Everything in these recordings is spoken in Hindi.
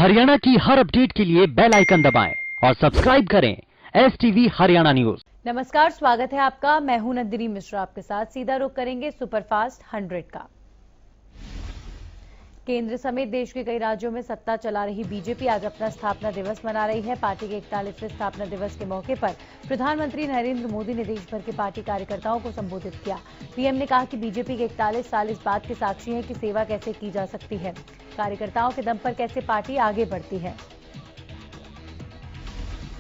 हरियाणा की हर अपडेट के लिए बेल आइकन दबाएं और सब्सक्राइब करें STV हरियाणा न्यूज। नमस्कार, स्वागत है आपका। मैं हूं नंदिनी मिश्रा। आपके साथ सीधा रुख करेंगे सुपरफास्ट 100 का। केंद्र समेत देश के कई राज्यों में सत्ता चला रही बीजेपी आज अपना स्थापना दिवस मना रही है। पार्टी के 41वें स्थापना दिवस के मौके पर प्रधानमंत्री नरेंद्र मोदी ने देश भर के पार्टी कार्यकर्ताओं को संबोधित किया। पीएम ने कहा कि बीजेपी के 41 साल इस बात के साक्षी हैं कि सेवा कैसे की जा सकती है, कार्यकर्ताओं के दम पर कैसे पार्टी आगे बढ़ती है।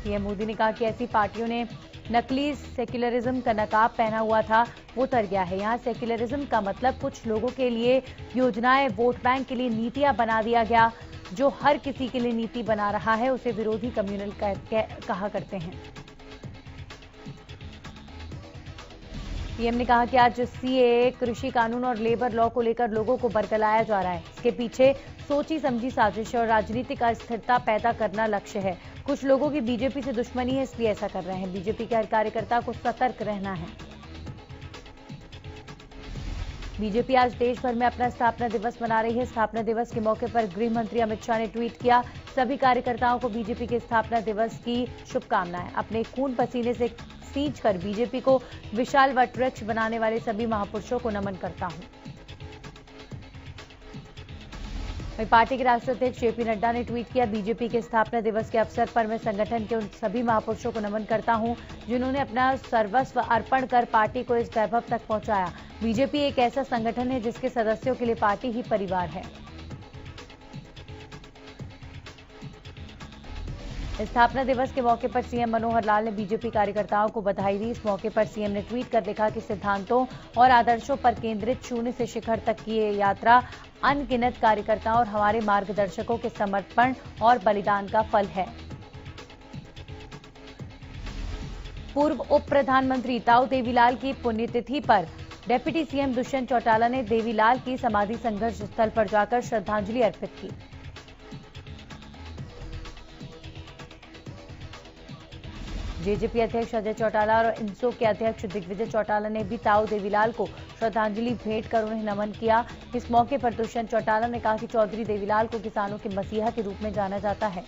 पीएम मोदी ने कहा कि ऐसी पार्टियों ने नकली सेक्युलरिज्म का नकाब पहना हुआ था, वो उतर गया है। यहाँ सेक्युलरिज्म का मतलब कुछ लोगों के लिए योजनाएं, वोट बैंक के लिए नीतियां बना दिया गया। जो हर किसी के लिए नीति बना रहा है उसे विरोधी कम्युनल कहा करते हैं। पीएम ने कहा कि आज सीएए, कृषि कानून और लेबर लॉ को लेकर लोगों को बरगलाया जा रहा है। इसके पीछे सोची समझी साजिश और राजनीतिक अस्थिरता पैदा करना लक्ष्य है। कुछ लोगों की बीजेपी से दुश्मनी है, इसलिए ऐसा कर रहे हैं। बीजेपी के हर कार्यकर्ता को सतर्क रहना है। बीजेपी आज देश भर में अपना स्थापना दिवस मना रही है। स्थापना दिवस के मौके पर गृह मंत्री अमित शाह ने ट्वीट किया, सभी कार्यकर्ताओं को बीजेपी के स्थापना दिवस की शुभकामनाएं। अपने खून पसीने से सींचकर बीजेपी को विशाल वटवृक्ष बनाने वाले सभी महापुरुषों को नमन करता हूं। वहीं पार्टी के राष्ट्रीय अध्यक्ष जेपी नड्डा ने ट्वीट किया, बीजेपी के स्थापना दिवस के अवसर पर मैं संगठन के उन सभी महापुरुषों को नमन करता हूं जिन्होंने अपना सर्वस्व अर्पण कर पार्टी को इस वैभव तक पहुंचाया। बीजेपी एक ऐसा संगठन है जिसके सदस्यों के लिए पार्टी ही परिवार है। स्थापना दिवस के मौके पर सीएम मनोहर लाल ने बीजेपी कार्यकर्ताओं को बधाई दी। इस मौके पर सीएम ने ट्वीट कर लिखा कि सिद्धांतों और आदर्शों पर केंद्रित शून्य से शिखर तक की ये यात्रा अनगिनत कार्यकर्ताओं और हमारे मार्गदर्शकों के समर्पण और बलिदान का फल है। पूर्व उप प्रधानमंत्री ताऊ देवीलाल की पुण्यतिथि पर डिप्टी सीएम दुष्यंत चौटाला ने देवीलाल की समाधि संघर्ष स्थल पर जाकर श्रद्धांजलि अर्पित की। जेजेपी अध्यक्ष अजय चौटाला और इंसो के अध्यक्ष दिग्विजय चौटाला ने भी ताऊ देवीलाल को श्रद्धांजलि भेंट कर उन्हें नमन किया। इस मौके पर दुष्यंत चौटाला ने कहा कि चौधरी देवीलाल को किसानों के मसीहा के रूप में जाना जाता है।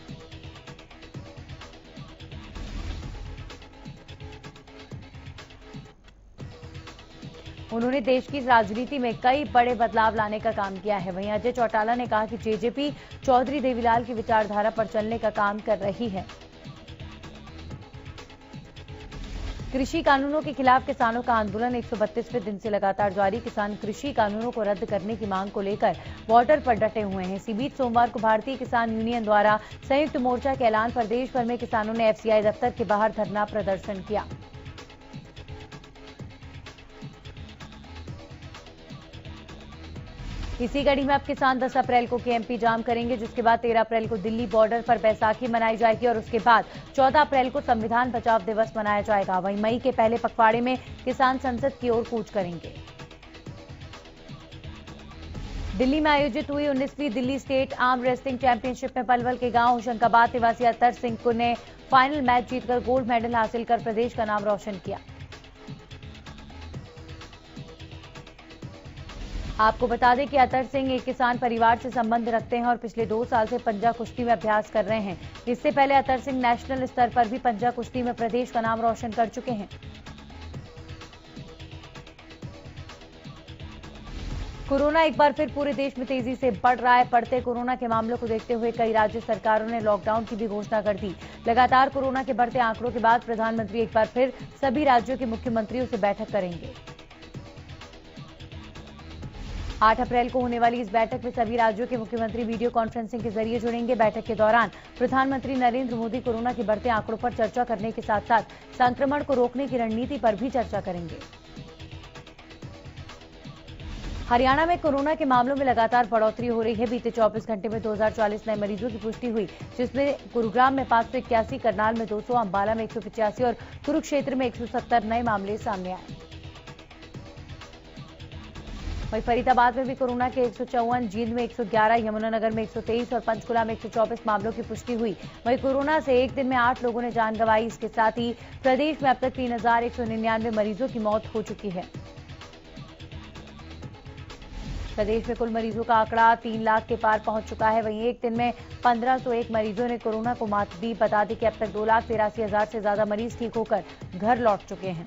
उन्होंने देश की राजनीति में कई बड़े बदलाव लाने का काम किया है। वहीं अजय चौटाला ने कहा कि जेजेपी चौधरी देवीलाल की विचारधारा पर चलने का काम कर रही है। कृषि कानूनों के खिलाफ किसानों का आंदोलन 132वें दिन से लगातार जारी। किसान कृषि कानूनों को रद्द करने की मांग को लेकर बॉर्डर पर डटे हुए हैं। इसी बीच सोमवार को भारतीय किसान यूनियन द्वारा संयुक्त मोर्चा के ऐलान पर देश भर में किसानों ने FCI दफ्तर के बाहर धरना प्रदर्शन किया। इसी कड़ी में अब किसान 10 अप्रैल को KMP जाम करेंगे, जिसके बाद 13 अप्रैल को दिल्ली बॉर्डर पर बैसाखी मनाई जाएगी और उसके बाद 14 अप्रैल को संविधान बचाओ दिवस मनाया जाएगा। वहीं मई के पहले पखवाड़े में किसान संसद की ओर कूच करेंगे। दिल्ली में आयोजित हुई 19वीं Delhi state arm wrestling championship में पलवल के गांव होशंगाबाद निवासी अतर सिंह ने फाइनल मैच जीतकर गोल्ड मेडल हासिल कर प्रदेश का नाम रोशन किया। आपको बता दें कि अतर सिंह एक किसान परिवार से संबंध रखते हैं और पिछले 2 साल से पंजा कुश्ती में अभ्यास कर रहे हैं। इससे पहले अतर सिंह नेशनल स्तर पर भी पंजा कुश्ती में प्रदेश का नाम रोशन कर चुके हैं। कोरोना एक बार फिर पूरे देश में तेजी से बढ़ रहा है। बढ़ते कोरोना के मामलों को देखते हुए कई राज्य सरकारों ने लॉकडाउन की भी घोषणा कर दी। लगातार कोरोना के बढ़ते आंकड़ों के बाद प्रधानमंत्री एक बार फिर सभी राज्यों के मुख्यमंत्रियों से बैठक करेंगे। 8 अप्रैल को होने वाली इस बैठक में सभी राज्यों के मुख्यमंत्री वीडियो कॉन्फ्रेंसिंग के जरिए जुड़ेंगे। बैठक के दौरान प्रधानमंत्री नरेंद्र मोदी कोरोना के बढ़ते आंकड़ों पर चर्चा करने के साथ साथ संक्रमण को रोकने की रणनीति पर भी चर्चा करेंगे। हरियाणा में कोरोना के मामलों में लगातार बढ़ोतरी हो रही है। बीते 24 घंटे में 2040 नए मरीजों की पुष्टि हुई, जिसमें गुरुग्राम में 581, करनाल में 200, अंबाला में 185 और कुरुक्षेत्र में 170 नए मामले सामने आए। वहीं फरीदाबाद में भी कोरोना के 154, जींद में 111, यमुनानगर में 123 और पंचकुला में 124 मामलों की पुष्टि हुई। वहीं कोरोना से एक दिन में 8 लोगों ने जान गंवाई। इसके साथ ही प्रदेश में अब तक 3199 मरीजों की मौत हो चुकी है। प्रदेश में कुल मरीजों का आंकड़ा 3 लाख के पार पहुंच चुका है। वहीं एक दिन में 1501 मरीजों ने कोरोना को मात दी। बता दें कि अब तक 2,83,000 से ज्यादा मरीज ठीक होकर घर लौट चुके हैं।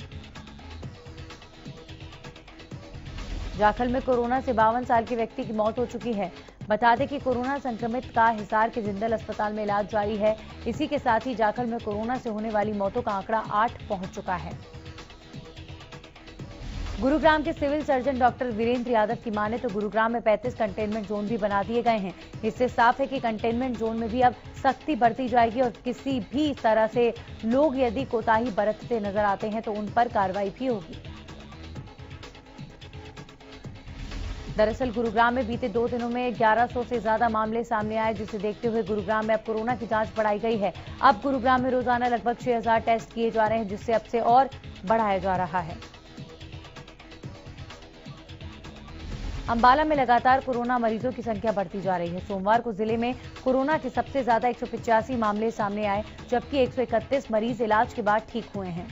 जाखल में कोरोना से 52 साल के व्यक्ति की मौत हो चुकी है। बता दें कि कोरोना संक्रमित का हिसार के जिंदल अस्पताल में इलाज जारी है। इसी के साथ ही जाखल में कोरोना से होने वाली मौतों का आंकड़ा 8 पहुंच चुका है। गुरुग्राम के civil surgeon doctor Virendra Yadav की माने तो गुरुग्राम में 35 कंटेनमेंट जोन भी बना दिए गए हैं। इससे साफ है कि कंटेनमेंट जोन में भी अब सख्ती बरती जाएगी और किसी भी तरह से लोग यदि कोताही बरतते नजर आते हैं तो उन पर कार्रवाई भी होगी। दरअसल गुरुग्राम में बीते 2 दिनों में 1100 से ज्यादा मामले सामने आए, जिसे देखते हुए गुरुग्राम में अब कोरोना की जांच बढ़ाई गई है। अब गुरुग्राम में रोजाना लगभग 6000 टेस्ट किए जा रहे हैं, जिससे अब से और बढ़ाया जा रहा है। अंबाला में लगातार कोरोना मरीजों की संख्या बढ़ती जा रही है। सोमवार को जिले में कोरोना के सबसे ज्यादा 185 मामले सामने आए, जबकि 131 मरीज इलाज के बाद ठीक हुए हैं।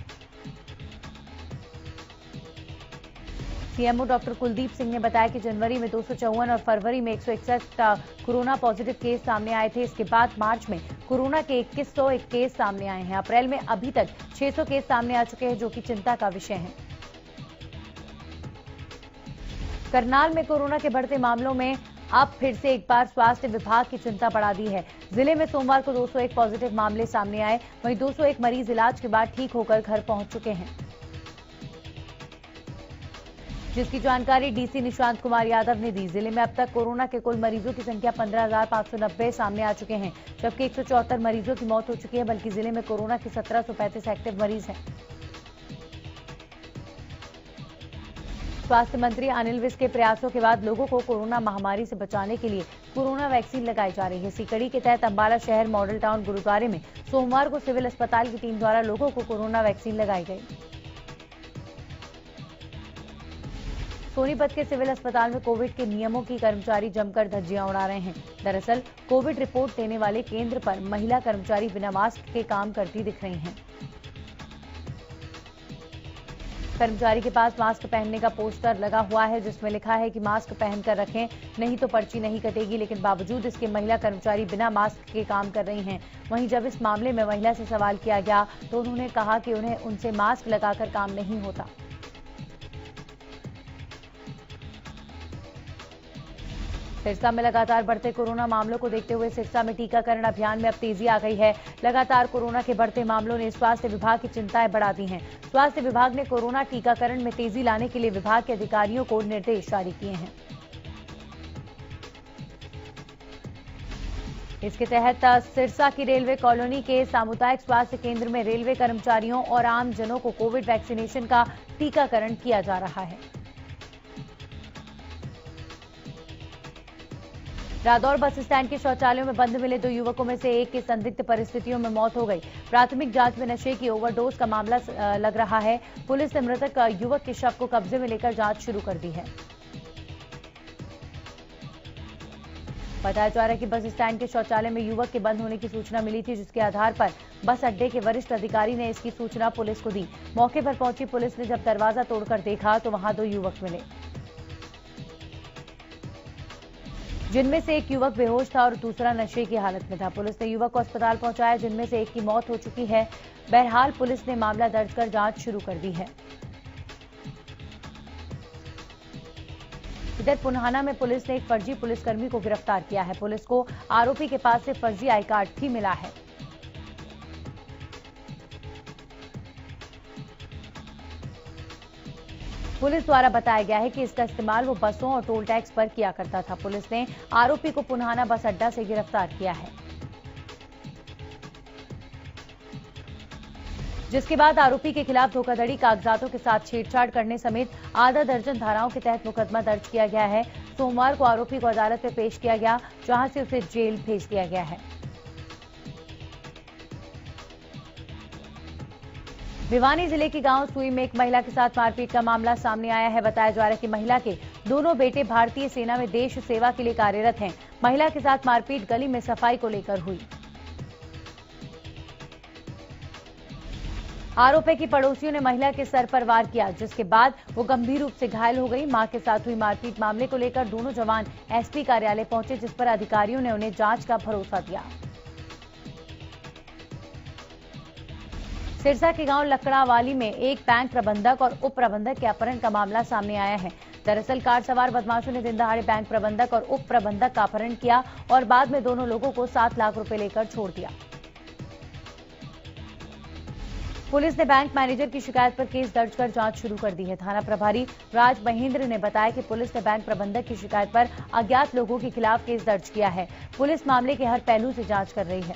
सीएमओ डॉक्टर कुलदीप सिंह ने बताया कि जनवरी में 254 और फरवरी में 161 कोरोना पॉजिटिव केस सामने आए थे। इसके बाद मार्च में कोरोना के 2101 केस सामने आए हैं। अप्रैल में अभी तक 600 केस सामने आ चुके हैं, जो कि चिंता का विषय है। करनाल में कोरोना के बढ़ते मामलों में अब फिर से एक बार स्वास्थ्य विभाग की चिंता बढ़ा दी है। जिले में सोमवार को 201 पॉजिटिव मामले सामने आए, वहीं 201 मरीज इलाज के बाद ठीक होकर घर पहुंच चुके हैं, जिसकी जानकारी डीसी निशांत कुमार यादव ने दी। जिले में अब तक कोरोना के कुल मरीजों की संख्या 15,590 सामने आ चुके हैं, जबकि 174 मरीजों की मौत हो चुकी है। बल्कि जिले में कोरोना के 1735 एक्टिव मरीज हैं। स्वास्थ्य मंत्री अनिल विज के प्रयासों के बाद लोगों को कोरोना महामारी से बचाने के लिए कोरोना वैक्सीन लगाई जा रही है। इसी कड़ी के तहत अंबाला शहर, मॉडल टाउन, गुरुद्वारे में सोमवार को सिविल अस्पताल की टीम द्वारा लोगों को कोरोना वैक्सीन लगाई गई। सोनीपत के सिविल अस्पताल में कोविड के नियमों की कर्मचारी जमकर धज्जियां उड़ा रहे हैं। दरअसल कोविड रिपोर्ट देने वाले केंद्र पर महिला कर्मचारी बिना मास्क के काम करती दिख रही हैं। कर्मचारी के पास मास्क पहनने का पोस्टर लगा हुआ है, जिसमें लिखा है कि मास्क पहनकर रखें, नहीं तो पर्ची नहीं कटेगी। लेकिन बावजूद इसके महिला कर्मचारी बिना मास्क के काम कर रही हैं। वहीं जब इस मामले में महिला से सवाल किया गया तो उन्होंने कहा कि उन्हें उनसे मास्क लगाकर काम नहीं होता। सिरसा में लगातार बढ़ते कोरोना मामलों को देखते हुए सिरसा में टीकाकरण अभियान में अब तेजी आ गई है। लगातार कोरोना के बढ़ते मामलों ने स्वास्थ्य विभाग की चिंताएं बढ़ा दी हैं। स्वास्थ्य विभाग ने कोरोना टीकाकरण में तेजी लाने के लिए विभाग के अधिकारियों को निर्देश जारी किए हैं। इसके तहत सिरसा की रेलवे कॉलोनी के सामुदायिक स्वास्थ्य केंद्र में रेलवे कर्मचारियों और आम जनों को कोविड वैक्सीनेशन का टीकाकरण किया जा रहा है। रादौर बस स्टैंड के शौचालयों में बंद मिले 2 युवकों में से एक की संदिग्ध परिस्थितियों में मौत हो गई। प्राथमिक जांच में नशे की ओवरडोज का मामला लग रहा है। पुलिस ने मृतक युवक के शव को कब्जे में लेकर जांच शुरू कर दी है। बताया जा रहा है कि बस स्टैंड के शौचालय में युवक के बंद होने की सूचना मिली थी, जिसके आधार पर बस अड्डे के वरिष्ठ अधिकारी ने इसकी सूचना पुलिस को दी। मौके पर पहुंची पुलिस ने जब दरवाजा तोड़कर देखा तो वहां 2 युवक मिले, जिनमें से एक युवक बेहोश था और दूसरा नशे की हालत में था। पुलिस ने युवक को अस्पताल पहुंचाया, जिनमें से एक की मौत हो चुकी है। बहरहाल पुलिस ने मामला दर्ज कर जांच शुरू कर दी है। इधर पुन्हाना में पुलिस ने एक फर्जी पुलिसकर्मी को गिरफ्तार किया है। पुलिस को आरोपी के पास से फर्जी आई कार्ड भी मिला है। पुलिस द्वारा बताया गया है कि इसका इस्तेमाल वो बसों और टोल टैक्स पर किया करता था। पुलिस ने आरोपी को पुन्हाना बस अड्डा से गिरफ्तार किया है, जिसके बाद आरोपी के खिलाफ धोखाधड़ी, कागजातों के साथ छेड़छाड़ करने समेत आधा दर्जन धाराओं के तहत मुकदमा दर्ज किया गया है। सोमवार को आरोपी को अदालत में पेश किया गया, जहां से उसे जेल भेज दिया गया है। भिवानी जिले के गांव सुई में एक महिला के साथ मारपीट का मामला सामने आया है। बताया जा रहा है कि महिला के दोनों बेटे भारतीय सेना में देश सेवा के लिए कार्यरत हैं। महिला के साथ मारपीट गली में सफाई को लेकर हुई। आरोप है कि पड़ोसियों ने महिला के सर पर वार किया, जिसके बाद वो गंभीर रूप से घायल हो गई। मां के साथ हुई मारपीट मामले को लेकर दोनों जवान एसपी कार्यालय पहुंचे, जिस पर अधिकारियों ने उन्हें जांच का भरोसा दिया। सिरसा के गांव लकड़ावाली में एक बैंक प्रबंधक और उप प्रबंधक के अपहरण का मामला सामने आया है। दरअसल कार सवार बदमाशों ने दिन दहाड़े बैंक प्रबंधक और उप प्रबंधक का अपहरण किया और बाद में दोनों लोगों को 7 लाख रुपए लेकर छोड़ दिया। पुलिस ने बैंक मैनेजर की शिकायत पर केस दर्ज कर जांच शुरू कर दी है। थाना प्रभारी राज महेंद्र ने बताया कि पुलिस ने बैंक प्रबंधक की शिकायत पर अज्ञात लोगों के खिलाफ केस दर्ज किया है। पुलिस मामले के हर पहलू से जांच कर रही है।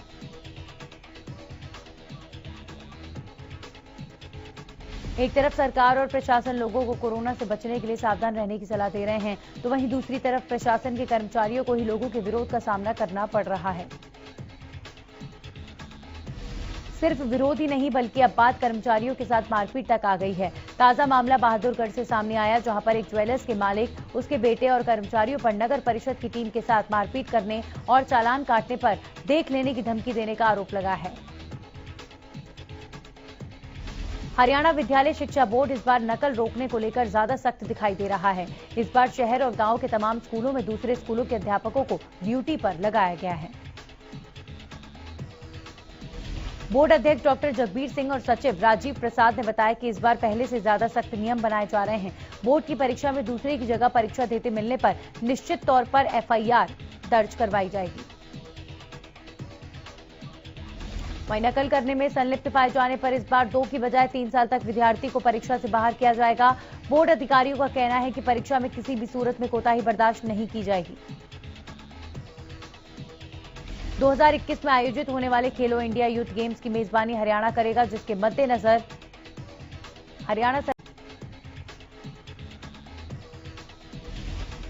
एक तरफ सरकार और प्रशासन लोगों को कोरोना से बचने के लिए सावधान रहने की सलाह दे रहे हैं, तो वहीं दूसरी तरफ प्रशासन के कर्मचारियों को ही लोगों के विरोध का सामना करना पड़ रहा है। सिर्फ विरोध ही नहीं, बल्कि अब बात कर्मचारियों के साथ मारपीट तक आ गई है। ताजा मामला बहादुरगढ़ से सामने आया, जहां पर एक ज्वेलर्स के मालिक, उसके बेटे और कर्मचारियों पर नगर परिषद की टीम के साथ मारपीट करने और चालान काटने पर देख लेने की धमकी देने का आरोप लगा है। हरियाणा विद्यालय शिक्षा बोर्ड इस बार नकल रोकने को लेकर ज्यादा सख्त दिखाई दे रहा है। इस बार शहर और गांव के तमाम स्कूलों में दूसरे स्कूलों के अध्यापकों को ड्यूटी पर लगाया गया है। बोर्ड अध्यक्ष डॉक्टर जगबीर सिंह और सचिव राजीव प्रसाद ने बताया कि इस बार पहले से ज्यादा सख्त नियम बनाए जा रहे हैं। बोर्ड की परीक्षा में दूसरे की जगह परीक्षा देते मिलने पर निश्चित तौर पर एफआईआर दर्ज करवाई जाएगी। वहीं नकल करने में संलिप्त पाए जाने पर इस बार 2 की बजाय 3 साल तक विद्यार्थी को परीक्षा से बाहर किया जाएगा। बोर्ड अधिकारियों का कहना है कि परीक्षा में किसी भी सूरत में कोताही बर्दाश्त नहीं की जाएगी। 2021 में आयोजित होने वाले खेलो इंडिया यूथ गेम्स की मेजबानी हरियाणा करेगा, जिसके मद्देनजर हरियाणा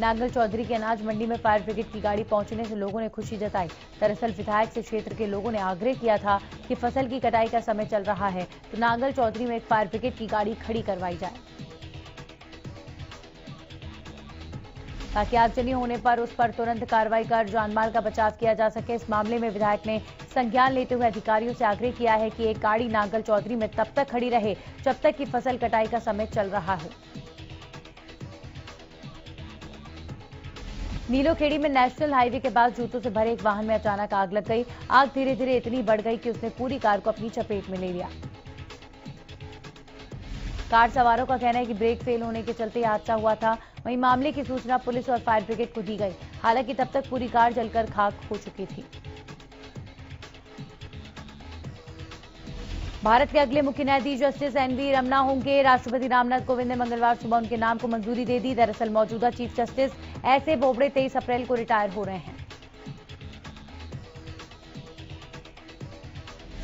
नांगल चौधरी की अनाज मंडी में फायर ब्रिगेड की गाड़ी पहुंचने से लोगों ने खुशी जताई। दरअसल विधायक से क्षेत्र के लोगों ने आग्रह किया था कि फसल की कटाई का समय चल रहा है, तो नांगल चौधरी में एक फायर ब्रिगेड की गाड़ी खड़ी करवाई जाए, ताकि आगजनी होने पर उस पर तुरंत कार्रवाई कर जानमाल का बचाव किया जा सके। इस मामले में विधायक ने संज्ञान लेते हुए अधिकारियों से आग्रह किया है कि एक गाड़ी नांगल चौधरी में तब तक खड़ी रहे जब तक कि फसल कटाई का समय चल रहा हो। नीलोखेड़ी में नेशनल हाईवे के पास जूतों से भरे एक वाहन में अचानक आग लग गई। आग धीरे धीरे इतनी बढ़ गई कि उसने पूरी कार को अपनी चपेट में ले लिया। कार सवारों का कहना है कि ब्रेक फेल होने के चलते हादसा हुआ था। वहीं मामले की सूचना पुलिस और फायर ब्रिगेड को दी गई। हालांकि तब तक पूरी कार जलकर खाक हो चुकी थी। भारत के अगले मुख्य न्यायाधीश जस्टिस एनवी रमना होंगे। राष्ट्रपति रामनाथ कोविंद ने मंगलवार सुबह उनके नाम को मंजूरी दे दी। दरअसल मौजूदा चीफ जस्टिस एसए बोबड़े 23 अप्रैल को रिटायर हो रहे हैं।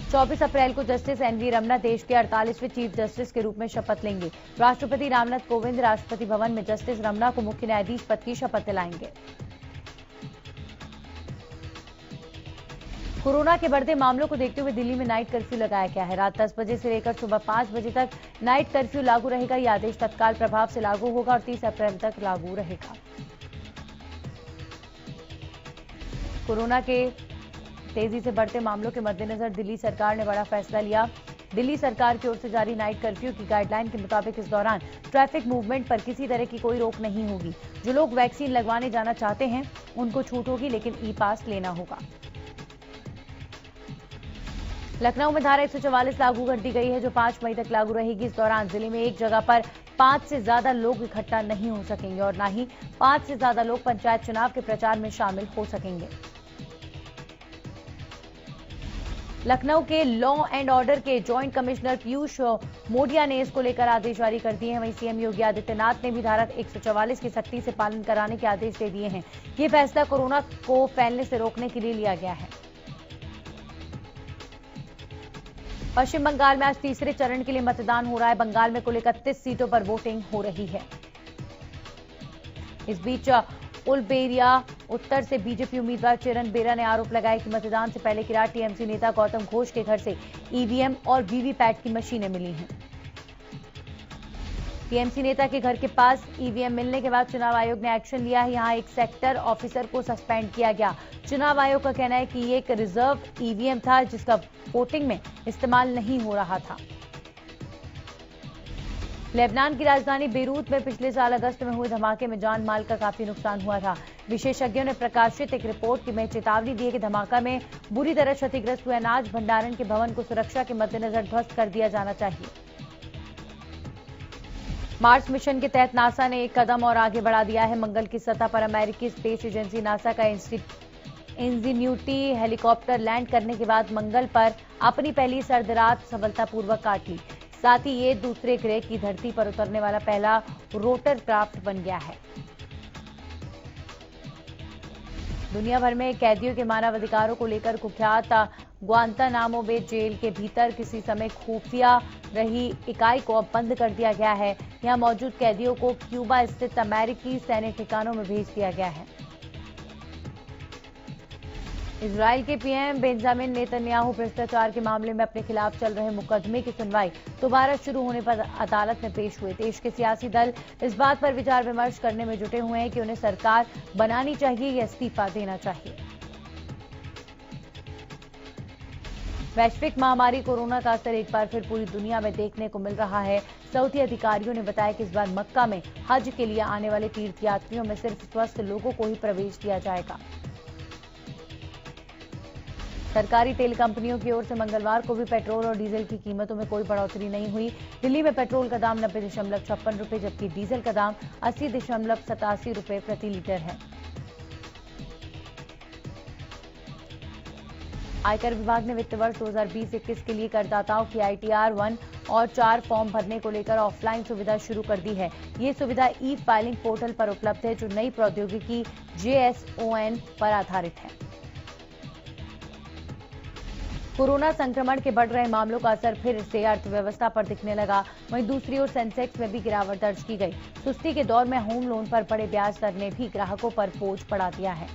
24 अप्रैल को जस्टिस एनवी रमना देश के 48वें चीफ जस्टिस के रूप में शपथ लेंगे। राष्ट्रपति रामनाथ कोविंद राष्ट्रपति भवन में जस्टिस रमना को मुख्य न्यायाधीश पद की शपथ दिलाएंगे। कोरोना के बढ़ते मामलों को देखते हुए दिल्ली में नाइट कर्फ्यू लगाया गया है। रात 10 बजे से लेकर सुबह 5 बजे तक नाइट कर्फ्यू लागू रहेगा। यह आदेश तत्काल प्रभाव से लागू होगा और 30 अप्रैल तक लागू रहेगा। कोरोना के तेजी से बढ़ते मामलों के मद्देनजर दिल्ली सरकार ने बड़ा फैसला लिया। दिल्ली सरकार की ओर से जारी नाइट कर्फ्यू की गाइडलाइन के मुताबिक इस दौरान ट्रैफिक मूवमेंट पर किसी तरह की कोई रोक नहीं होगी। जो लोग वैक्सीन लगवाने जाना चाहते हैं उनको छूट होगी, लेकिन ई पास लेना होगा। लखनऊ में धारा 144 लागू कर दी गई है, जो 5 मई तक लागू रहेगी। इस दौरान जिले में एक जगह पर 5 से ज्यादा लोग इकट्ठा नहीं हो सकेंगे और न ही 5 से ज्यादा लोग पंचायत चुनाव के प्रचार में शामिल हो सकेंगे। लखनऊ के लॉ एंड ऑर्डर के जॉइंट कमिश्नर पीयूष मोडिया ने इसको लेकर आदेश जारी कर दिए हैं। वहीं सीएम योगी आदित्यनाथ ने भी धारा 144 की सख्ती से पालन कराने के आदेश दे दिए हैं। ये फैसला कोरोना को फैलने से रोकने के लिए लिया गया है। पश्चिम बंगाल में आज तीसरे चरण के लिए मतदान हो रहा है। बंगाल में कुल 31 सीटों पर वोटिंग हो रही है। इस बीच उलबेरिया उत्तर से बीजेपी उम्मीदवार चिरन बेरा ने आरोप लगाया कि मतदान से पहले की रात टीएमसी नेता गौतम घोष के घर से ईवीएम और वीवीपैट की मशीनें मिली हैं। टीएमसी नेता के घर के पास ईवीएम मिलने के बाद चुनाव आयोग ने एक्शन लिया है। यहां एक सेक्टर ऑफिसर को सस्पेंड किया गया। चुनाव आयोग का कहना है कि ये एक रिजर्व ईवीएम था, जिसका वोटिंग में इस्तेमाल नहीं हो रहा था। लेबनान की राजधानी बेरूत में पिछले साल अगस्त में हुए धमाके में जान माल का काफी नुकसान हुआ था। विशेषज्ञों ने प्रकाशित एक रिपोर्ट में चेतावनी दी है कि धमाका में बुरी तरह क्षतिग्रस्त हुए अनाज भंडारण के भवन को सुरक्षा के मद्देनजर ध्वस्त कर दिया जाना चाहिए। मार्स मिशन के तहत नासा ने एक कदम और आगे बढ़ा दिया है। मंगल की सतह पर अमेरिकी स्पेस एजेंसी नासा का इंजीन्यूटी हेलीकॉप्टर लैंड करने के बाद मंगल पर अपनी पहली सर्दरात सफलतापूर्वक काट ली। साथ ही ये दूसरे ग्रह की धरती पर उतरने वाला पहला रोटर क्राफ्ट बन गया है। दुनिया भर में कैदियों के मानवाधिकारों को लेकर कुख्यात ग्वांतानामो बे जेल के भीतर किसी समय खुफिया रही इकाई को अब बंद कर दिया गया है। यहां मौजूद कैदियों को क्यूबा स्थित अमेरिकी सैन्य ठिकानों में भेज दिया गया है। इजराइल के पीएम बेंजामिन नेतन्याहू भ्रष्टाचार के मामले में अपने खिलाफ चल रहे मुकदमे की सुनवाई दोबारा शुरू होने पर अदालत में पेश हुए। देश के सियासी दल इस बात पर विचार विमर्श करने में जुटे हुए हैं कि उन्हें सरकार बनानी चाहिए या इस्तीफा देना चाहिए। वैश्विक महामारी कोरोना का असर एक बार फिर पूरी दुनिया में देखने को मिल रहा है। सऊदी अधिकारियों ने बताया कि इस बार मक्का में हज के लिए आने वाले तीर्थयात्रियों में सिर्फ स्वस्थ लोगों को ही प्रवेश दिया जाएगा। सरकारी तेल कंपनियों की ओर से मंगलवार को भी पेट्रोल और डीजल की कीमतों में कोई बढ़ोतरी नहीं हुई। दिल्ली में पेट्रोल का दाम 90.56 रुपये जबकि डीजल का दाम 80.87 रुपये प्रति लीटर है। आयकर विभाग ने वित्त वर्ष 2020-21 के लिए करदाताओं की ITR 1 और 4 फॉर्म भरने को लेकर ऑफलाइन सुविधा शुरू कर दी है। ये सुविधा ई फाइलिंग पोर्टल पर उपलब्ध है जो नई प्रौद्योगिकी JSON पर आधारित है। कोरोना संक्रमण के बढ़ रहे मामलों का असर फिर से अर्थव्यवस्था पर दिखने लगा। वहीं दूसरी ओर सेंसेक्स में भी गिरावट दर्ज की गई। सुस्ती के दौर में होम लोन पर बड़े ब्याज दर ने भी ग्राहकों पर बोझ बढ़ा दिया है।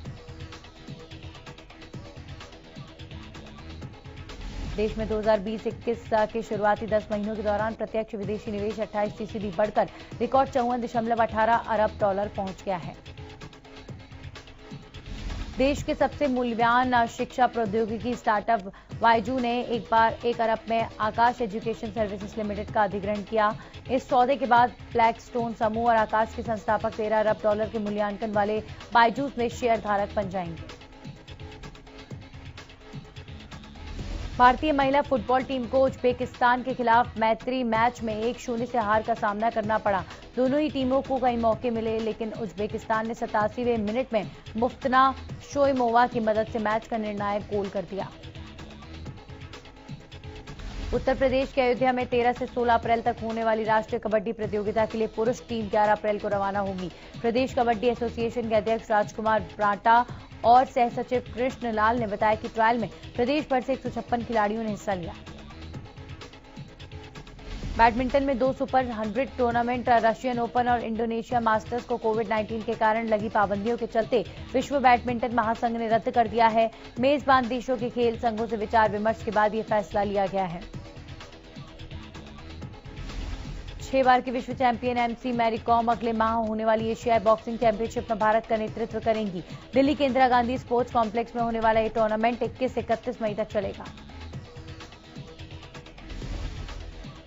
देश में 2020-21 के शुरुआती 10 महीनों के दौरान प्रत्यक्ष विदेशी निवेश 28% बढ़कर रिकॉर्ड 54.18 अरब डॉलर पहुंच गया है। देश के सबसे मूल्यवान शिक्षा प्रौद्योगिकी स्टार्टअप वाइजू ने एक बार 1 अरब में आकाश एजुकेशन सर्विसेज लिमिटेड का अधिग्रहण किया। इस सौदे के बाद ब्लैकस्टोन समूह और आकाश के संस्थापक 13 अरब डॉलर के मूल्यांकन वाले बायजूस में शेयर धारक बन जाएंगे। भारतीय महिला फुटबॉल टीम को उज्बेकिस्तान के खिलाफ मैत्री मैच में 1-0 से हार का सामना करना पड़ा। दोनों ही टीमों को कई मौके मिले लेकिन उज्बेकिस्तान ने 87वें मिनट में मुफ्तना शोइमोवा की मदद से मैच का निर्णायक गोल कर दिया। उत्तर प्रदेश के अयोध्या में 13 से 16 अप्रैल तक होने वाली राष्ट्रीय कबड्डी प्रतियोगिता के लिए पुरुष टीम 11 अप्रैल को रवाना होगी। प्रदेश कबड्डी एसोसिएशन के अध्यक्ष राजकुमार ब्राटा और सह सचिव कृष्ण लाल ने बताया कि ट्रायल में प्रदेश भर से 156 खिलाड़ियों ने हिस्सा लिया। बैडमिंटन में 2 सुपर 100 टूर्नामेंट रशियन ओपन और इंडोनेशिया मास्टर्स को कोविड-19 के कारण लगी पाबंदियों के चलते विश्व बैडमिंटन महासंघ ने रद्द कर दिया है। मेजबान देशों के खेल संघों से विचार विमर्श के बाद यह फैसला लिया गया है। 6 बार की विश्व चैंपियन MC मैरी कॉम अगले माह होने वाली एशियाई बॉक्सिंग चैंपियनशिप में भारत का नेतृत्व करेंगी। दिल्ली के इंदिरा गांधी स्पोर्ट्स कॉम्प्लेक्स में होने वाला यह टूर्नामेंट 21 से 31 मई तक चलेगा।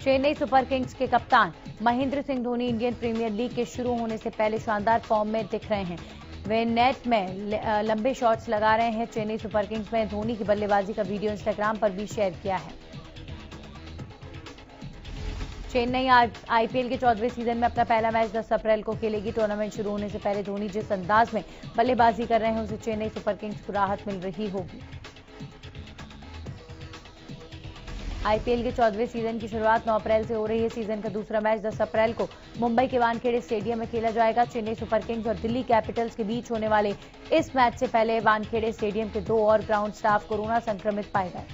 चेन्नई सुपर किंग्स के कप्तान Mahendra Singh Dhoni Indian Premier League के शुरू होने से पहले शानदार फॉर्म में दिख रहे हैं। वे नेट में लंबे शॉट्स लगा रहे हैं। चेन्नई सुपर किंग्स में धोनी की बल्लेबाजी का वीडियो इंस्टाग्राम पर भी शेयर किया है। चेन्नई IPL के 14वें सीजन में अपना पहला मैच 10 अप्रैल को खेलेगी। टूर्नामेंट शुरू होने से पहले धोनी जिस अंदाज में बल्लेबाजी कर रहे हैं उसे चेन्नई सुपर किंग्स को राहत मिल रही होगी। IPL के 14वें सीजन की शुरुआत 9 अप्रैल से हो रही है। सीजन का दूसरा मैच 10 अप्रैल को मुंबई के वानखेड़े स्टेडियम में खेला जाएगा। चेन्नई सुपर किंग्स और दिल्ली कैपिटल्स के बीच होने वाले इस मैच से पहले वानखेड़े स्टेडियम के 2 और ग्राउंड स्टाफ कोरोना संक्रमित पाए गए।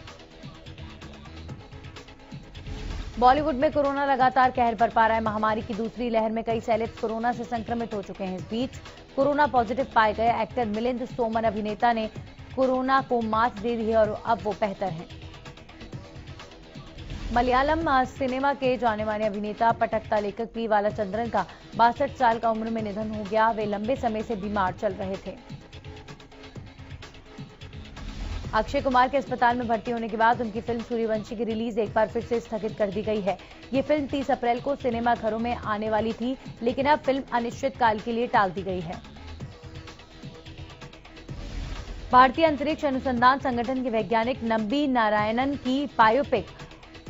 बॉलीवुड में कोरोना लगातार कहर बरपा रहा है। महामारी की दूसरी लहर में कई सेलेब्स कोरोना से संक्रमित हो चुके हैं। इस बीच कोरोना पॉजिटिव पाए गए एक्टर मिलिंद सोमन अभिनेता ने कोरोना को मात दे दी है और अब वो बेहतर हैं। मलयालम सिनेमा के जाने माने अभिनेता पटकथा लेखक पी बालाचंद्रन का 62 साल का उम्र में निधन हो गया। वे लंबे समय से बीमार चल रहे थे। अक्षय कुमार के अस्पताल में भर्ती होने के बाद उनकी फिल्म सूर्यवंशी की रिलीज एक बार फिर से स्थगित कर दी गई है। ये फिल्म 30 अप्रैल को सिनेमाघरों में आने वाली थी, लेकिन अब फिल्म अनिश्चित काल के लिए टाल दी गई है। भारतीय अंतरिक्ष अनुसंधान संगठन के वैज्ञानिक नंबी नारायणन की biopic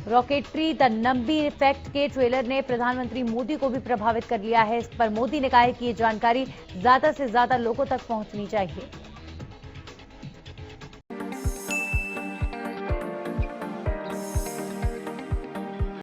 rocketry the Nambi effect के ट्रेलर ने प्रधानमंत्री मोदी को भी प्रभावित कर लिया है। इस पर मोदी ने कहा है कि ये जानकारी ज्यादा से ज्यादा लोगों तक पहुंचनी चाहिए।